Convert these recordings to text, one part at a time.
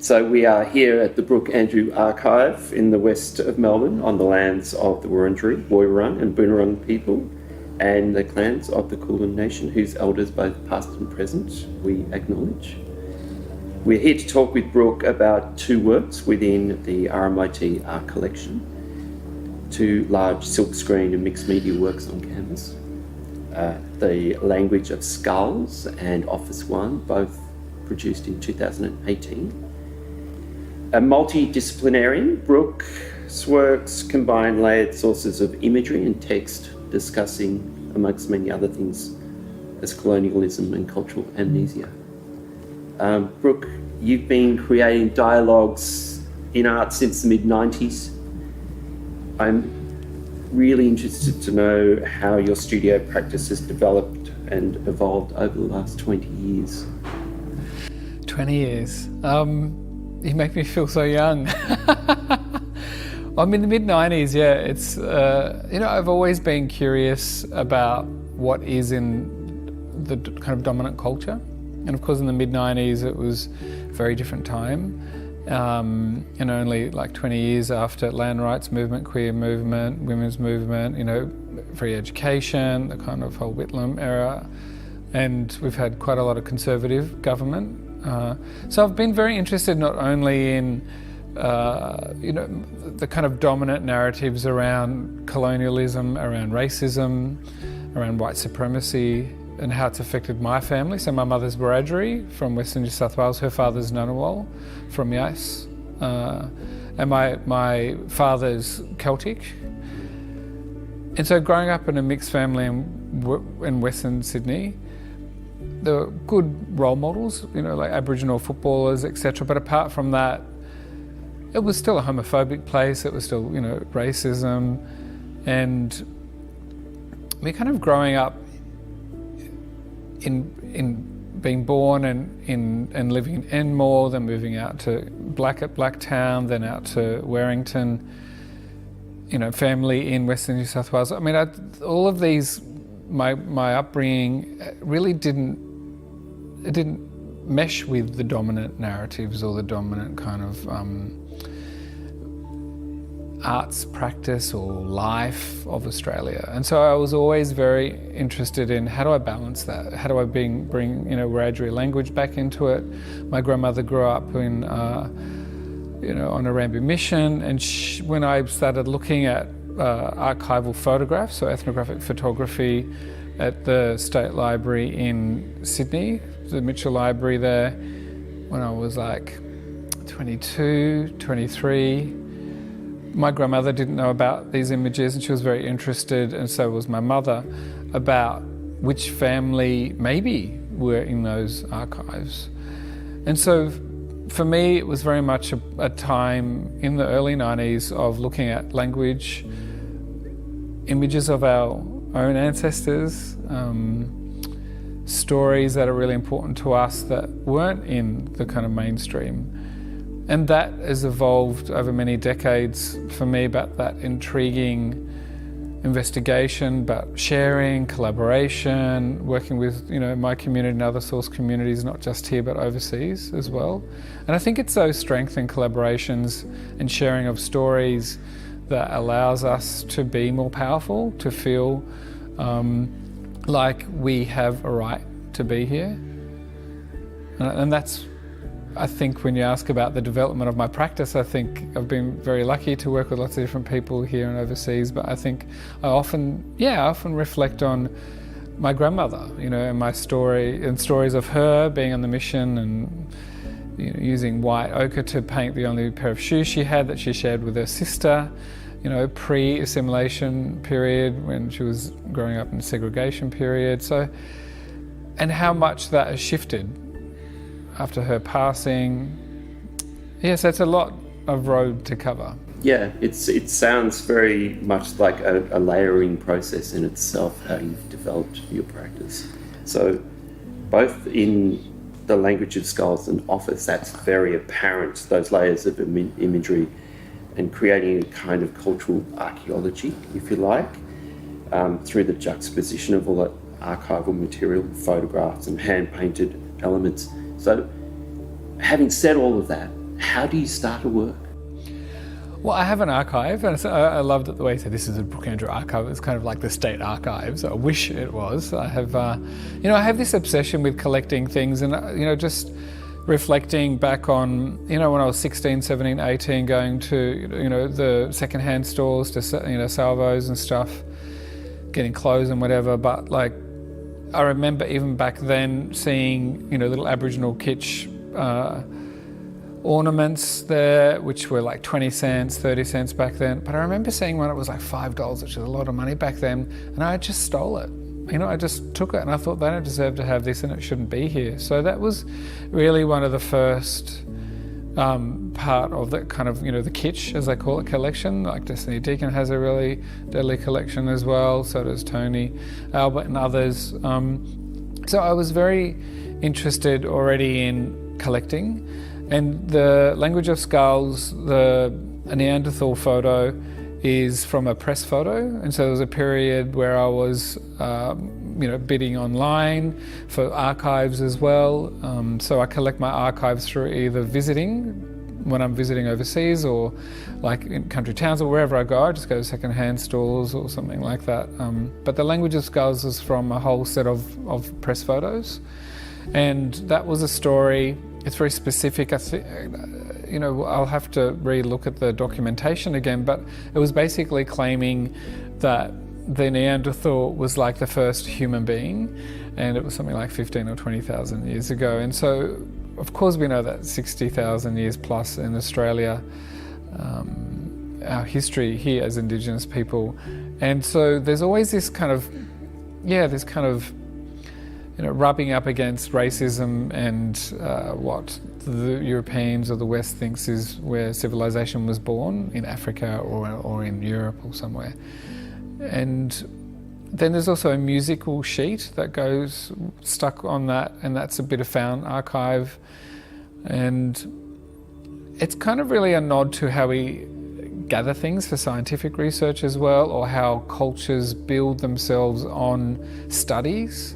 So we are here at the Brook Andrew Archive in the west of Melbourne on the lands of the Wiradjuri, Woiwurrung and Boonwurrung people and the clans of the Kulin Nation, whose elders, both past and present, we acknowledge. We're here to talk with Brook about two works within the RMIT Art Collection, two large silkscreen and mixed media works on canvas. The Language of Skulls and Office One, both produced in 2018. A multidisciplinary, Brook's works combine layered sources of imagery and text discussing, amongst many other things, as colonialism and cultural amnesia. Brook, you've been creating dialogues in art since the mid-90s. I'm really interested to know how your studio practice has developed and evolved over the last 20 years. 20 years. You make me feel so young. I'm in the mid-90s, yeah. It's, I've always been curious about what is in the kind of dominant culture. And of course in the mid-90s it was a very different time. And only like 20 years after land rights movement, queer movement, women's movement, free education, the kind of whole Whitlam era. And we've had quite a lot of conservative government. So I've been very interested not only in, the kind of dominant narratives around colonialism, around racism, around white supremacy, and how it's affected my family. So my mother's Wiradjuri from Western New South Wales, her father's Ngunnawal from Yais, and my father's Celtic. And so growing up in a mixed family in Western Sydney, there were good role models, like Aboriginal footballers, etc. But apart from that, it was still a homophobic place. It was still, racism, and me kind of growing up in being born and living in Enmore, then moving out to Blacktown, then out to Warrington. Family in Western New South Wales. I mean, all of these, my upbringing really didn't mesh with the dominant narratives or the dominant kind of arts practice or life of Australia. And so I was always very interested in how do I balance that? How do I bring Wiradjuri language back into it? My grandmother grew up in on a Rambu mission, and when I started looking at archival photographs, so ethnographic photography at the State Library in Sydney, the Mitchell Library there, when I was like 22, 23. My grandmother didn't know about these images and she was very interested, and so was my mother, about which family maybe were in those archives. And so for me, it was very much a time in the early 90s of looking at language, images of our own ancestors, stories that are really important to us that weren't in the kind of mainstream. And that has evolved over many decades for me, about that intriguing investigation, about sharing, collaboration, working with my community and other source communities, not just here but overseas as well. And I think it's those strengths and collaborations and sharing of stories that allows us to be more powerful, to feel like we have a right to be here. And that's, I think, when you ask about the development of my practice, I think I've been very lucky to work with lots of different people here and overseas, but I think I often reflect on my grandmother, and my story, and stories of her being on the mission and using white ochre to paint the only pair of shoes she had that she shared with her sister, pre-assimilation period when she was growing up in the segregation period. So, and how much that has shifted after her passing. Yes, that's a lot of road to cover. Yeah, it sounds very much like a layering process in itself, how you've developed your practice. So both in the Language of Skulls and Office, that's very apparent, those layers of imagery, and creating a kind of cultural archaeology, if you like, through the juxtaposition of all that archival material, photographs and hand-painted elements. So having said all of that, How do you start a work? Well, I have an archive, and I loved it the way he said this is a Brook Andrew archive. It's kind of like the state archives. I wish it was. I have, I have this obsession with collecting things, and just reflecting back on, when I was 16, 17, 18, going to, the secondhand stores to, salvos and stuff, getting clothes and whatever. But like, I remember even back then seeing, little Aboriginal kitsch ornaments there, which were like 20 cents, 30 cents back then. But I remember seeing one that was like $5, which was a lot of money back then, and I just stole it. I just took it and I thought they don't deserve to have this and it shouldn't be here. So that was really one of the first part of that kind of, the kitsch, as they call it, collection. Like Destiny Deacon has a really deadly collection as well, so does Tony Albert and others. So I was very interested already in collecting. And the language of skulls, a Neanderthal photo, is from a press photo. And so there was a period where I was, bidding online for archives as well. So I collect my archives through either visiting, when I'm visiting overseas, or like in country towns or wherever I go. I just go to second-hand stores or something like that. But the language of skulls is from a whole set of press photos. And that was a story. It's very specific. I think, I'll have to re-look at the documentation again, but it was basically claiming that the Neanderthal was like the first human being, and it was something like 15 or 20,000 years ago. And so, of course, we know that 60,000 years plus in Australia, our history here as Indigenous people. And so there's always this kind of, rubbing up against racism and what the Europeans or the West thinks is where civilization was born, in Africa or in Europe or somewhere. And then there's also a musical sheet that goes stuck on that, and that's a bit of found archive. And it's kind of really a nod to how we gather things for scientific research as well, or how cultures build themselves on studies.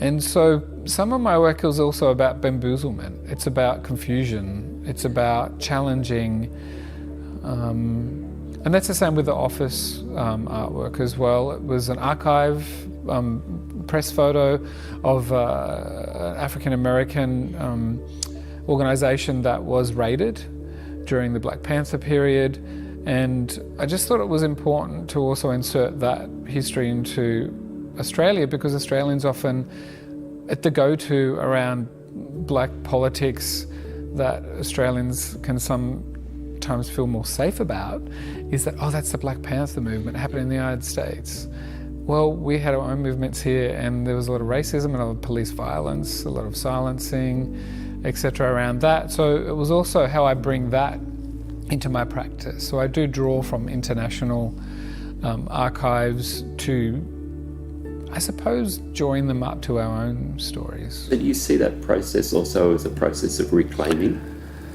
And so some of my work is also about bamboozlement. It's about confusion. It's about challenging. And that's the same with the office artwork as well. It was an archive press photo of an African-American organisation that was raided during the Black Panther period. And I just thought it was important to also insert that history into Australia, because Australians often, at the go-to around black politics that Australians can sometimes feel more safe about, is that, that's the Black Panther movement happened in the United States. Well, we had our own movements here, and there was a lot of racism and a lot of police violence, a lot of silencing, etc. around that. So it was also how I bring that into my practice. So I do draw from international archives to, I suppose, join them up to our own stories. But you see that process also as a process of reclaiming?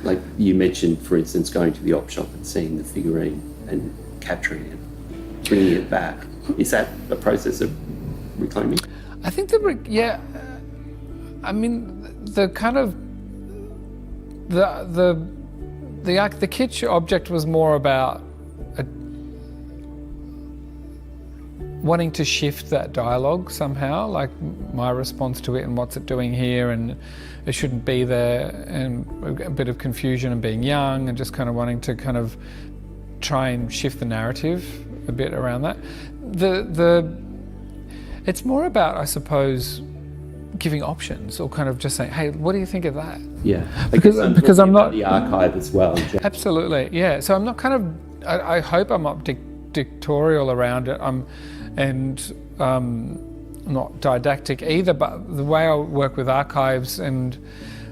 Like you mentioned, for instance, going to the op shop and seeing the figurine and capturing it, bringing it back. Is that a process of reclaiming? I think the kind of the kitsch object was more about wanting to shift that dialogue somehow, like my response to it and what's it doing here, and it shouldn't be there, and a bit of confusion and being young and just kind of wanting to kind of try and shift the narrative a bit around that. It's more about, I suppose, giving options, or kind of just saying, hey, what do you think of that? Yeah, because I'm not the archive as well. Absolutely, yeah. So I'm not kind of, I hope I'm not dictatorial around it. Not didactic either, but the way I work with archives, and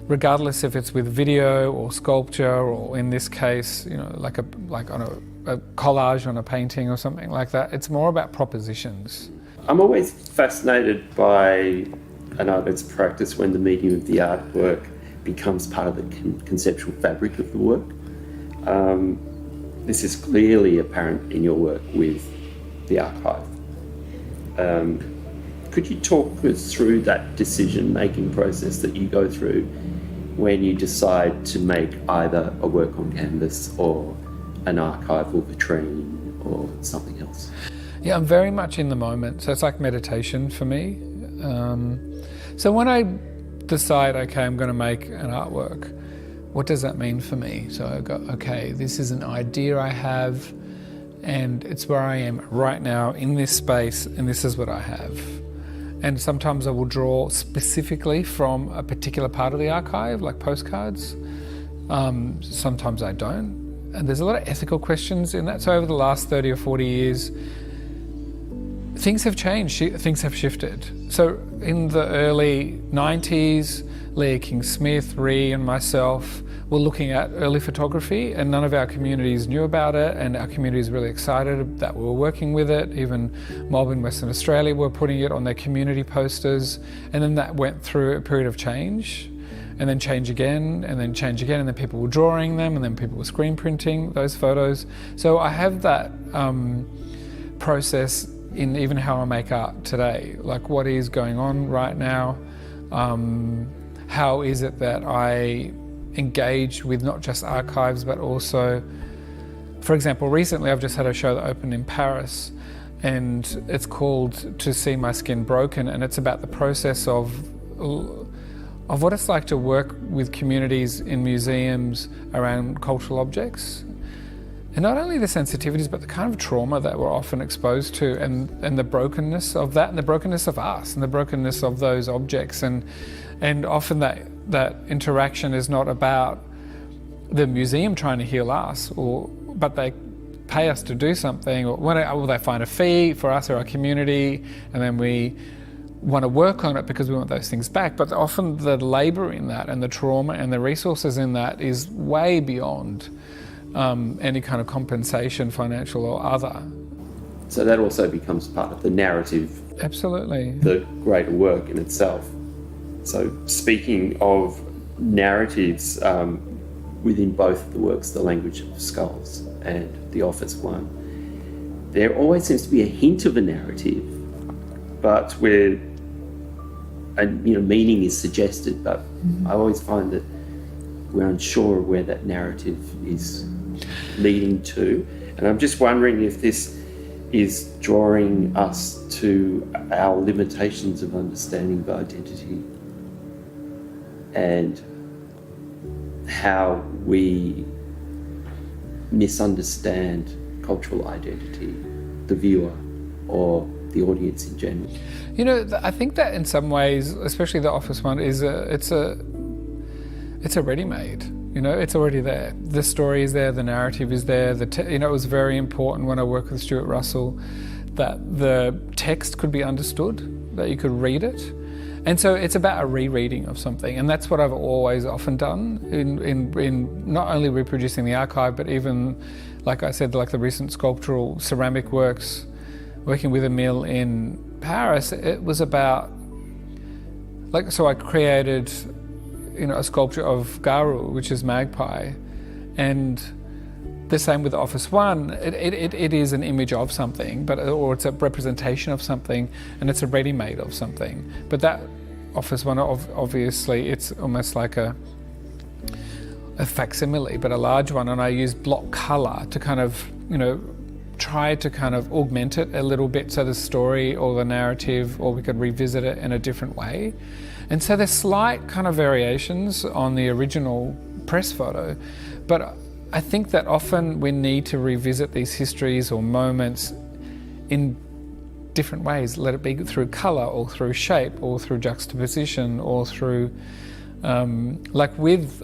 regardless if it's with video or sculpture, or in this case, like on a collage on a painting or something like that, it's more about propositions. I'm always fascinated by an artist's practice when the medium of the artwork becomes part of the conceptual fabric of the work. This is clearly apparent in your work with the archive. Could you talk us through that decision-making process that you go through when you decide to make either a work on canvas or an archival vitrine or something else? Yeah, I'm very much in the moment. So it's like meditation for me. So when I decide, okay, I'm going to make an artwork, what does that mean for me? So I go, okay, this is an idea I have, and it's where I am right now in this space, and this is what I have. And sometimes I will draw specifically from a particular part of the archive, like postcards. Sometimes I don't. And there's a lot of ethical questions in that. So over the last 30 or 40 years, things have changed, things have shifted. So in the early 90s, Leah King-Smith, Ree and myself were looking at early photography, and none of our communities knew about it, and our community is really excited that we were working with it. Even Mob in Western Australia were putting it on their community posters, and then that went through a period of change, and then change again, and then change again, and then people were drawing them, and then people were screen printing those photos. So I have that process in even how I make art today, like what is going on right now, how is it that I engage with not just archives but also, for example, recently I've just had a show that opened in Paris, and it's called To See My Skin Broken, and it's about the process of what it's like to work with communities in museums around cultural objects. And not only the sensitivities, but the kind of trauma that we're often exposed to, and the brokenness of that, and the brokenness of us, and the brokenness of those objects. And often that interaction is not about the museum trying to heal us, but they pay us to do something, or they find a fee for us or our community, and then we want to work on it because we want those things back. But often the labour in that, and the trauma and the resources in that, is way beyond any kind of compensation, financial or other. So that also becomes part of the narrative. Absolutely. The greater work in itself. So speaking of narratives, within both the works, The Language of Skulls and The Office one, there always seems to be a hint of a narrative, but where meaning is suggested, but I always find that we're unsure of where that narrative is leading to. And I'm just wondering if this is drawing us to our limitations of understanding of identity and how we misunderstand cultural identity, the viewer or the audience in general. I think that in some ways, especially the Office one, it's a ready-made. It's already there. The story is there, the narrative is there. It was very important when I worked with Stuart Russell that the text could be understood, that you could read it. And so it's about a rereading of something, and that's what I've always often done in not only reproducing the archive, but even, like I said, like the recent sculptural ceramic works, working with Emile in Paris. It was about, so I created a sculpture of Garu, which is magpie, and the same with Office One. It is an image of something, or it's a representation of something, and it's a ready-made of something. But that Office One, obviously, it's almost like a facsimile, but a large one, and I used block colour to kind of, try to kind of augment it a little bit, so the story or the narrative, or we could revisit it in a different way. And so there's slight kind of variations on the original press photo, but I think that often we need to revisit these histories or moments in different ways, let it be through colour or through shape or through juxtaposition or through, like with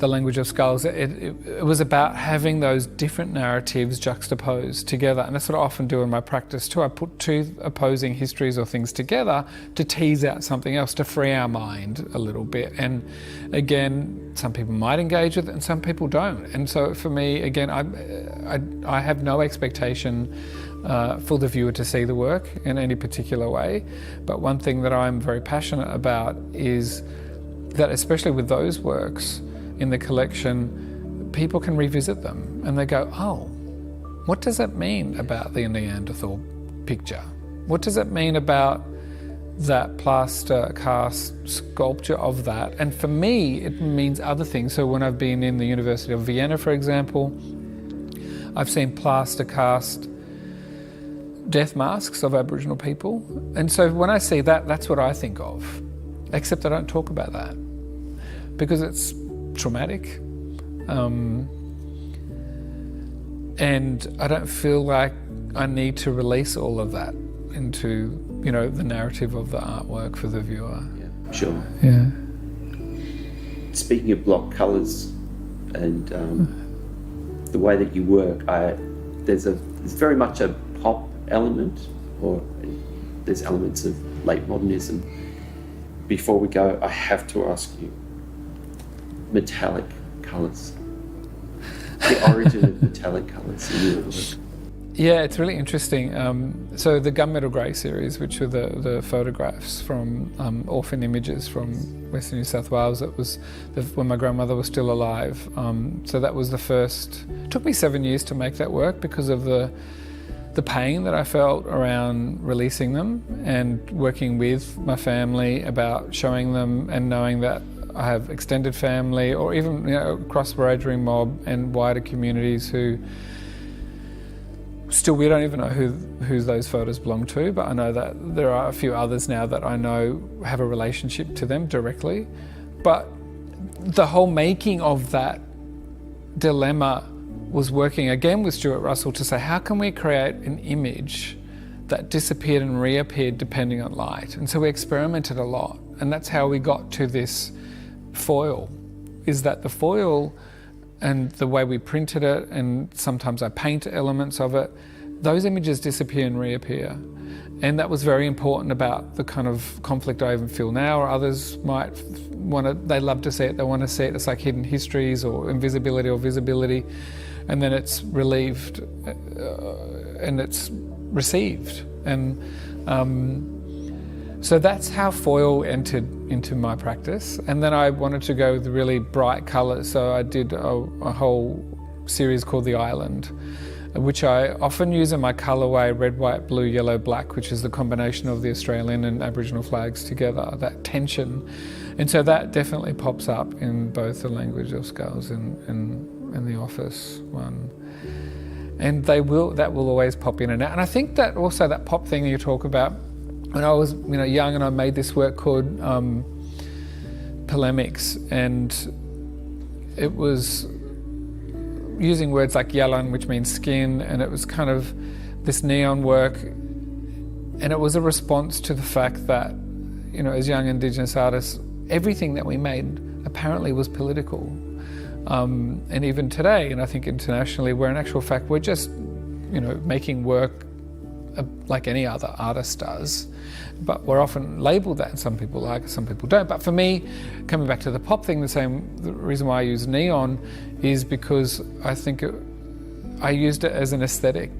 The Language of Skulls, it was about having those different narratives juxtaposed together, and that's what I often do in my practice too. I put two opposing histories or things together to tease out something else, to free our mind a little bit. And again, some people might engage with it and some people don't. And so for me, again, I have no expectation for the viewer to see the work in any particular way. But one thing that I'm very passionate about is that, especially with those works in the collection, people can revisit them and they go, oh, what does that mean about the Neanderthal picture? What does it mean about that plaster cast sculpture of that. And for me, it means other things. So when I've been in the University of Vienna, for example, I've seen plaster cast death masks of Aboriginal people. And so when I see that, that's what I think of, except I don't talk about that because it's traumatic. And I don't feel like I need to release all of that into, the narrative of the artwork for the viewer. Yeah, sure. Yeah. Speaking of block colours and the way that you work, there's very much a pop element, or there's elements of late modernism. Before we go, I have to ask you, metallic colours. The origin of metallic colours in your work. Yeah, it's really interesting. So the Gunmetal Grey series, which were the photographs from orphan images from Western New South Wales, that was when my grandmother was still alive. So that was the first. It took me 7 years to make that work because of the pain that I felt around releasing them and working with my family about showing them and knowing that I have extended family, or even across Wiradjuri mob and wider communities who still, we don't even know who those photos belong to, but I know that there are a few others now that I know have a relationship to them directly. But the whole making of that dilemma was working again with Stuart Russell to say, how can we create an image that disappeared and reappeared depending on light? And so we experimented a lot, and that's how we got to this foil, is that the foil and the way we printed it, and sometimes I paint elements of it, those images disappear and reappear. And that was very important about the kind of conflict I even feel now, or others might they love to see it, they want to see it. It's like hidden histories or invisibility or visibility, and then it's relieved and it's received. And so that's how foil entered into my practice. And then I wanted to go with really bright colours, so I did a whole series called The Island, which I often use in my colourway red, white, blue, yellow, black, which is the combination of the Australian and Aboriginal flags together, that tension. And so that definitely pops up in both the language of skulls and the office one. And that will always pop in and out. And I think that also that pop thing you talk about, when I was young and I made this work called Polemics, and it was using words like yalan, which means skin, and it was kind of this neon work, and it was a response to the fact that, as young Indigenous artists, everything that we made apparently was political. And even today, and I think internationally, where in actual fact we're just, making work like any other artist does, but we're often labelled that, and some people like it, some people don't. But for me, coming back to the pop thing, the reason why I use neon is because I think I used it as an aesthetic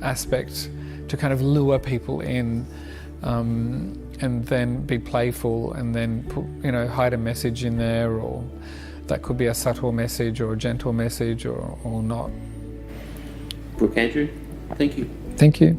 aspect to kind of lure people in, and then be playful, and then put, hide a message in there, or that could be a subtle message or a gentle message or not. Brook Andrew, thank you. Thank you.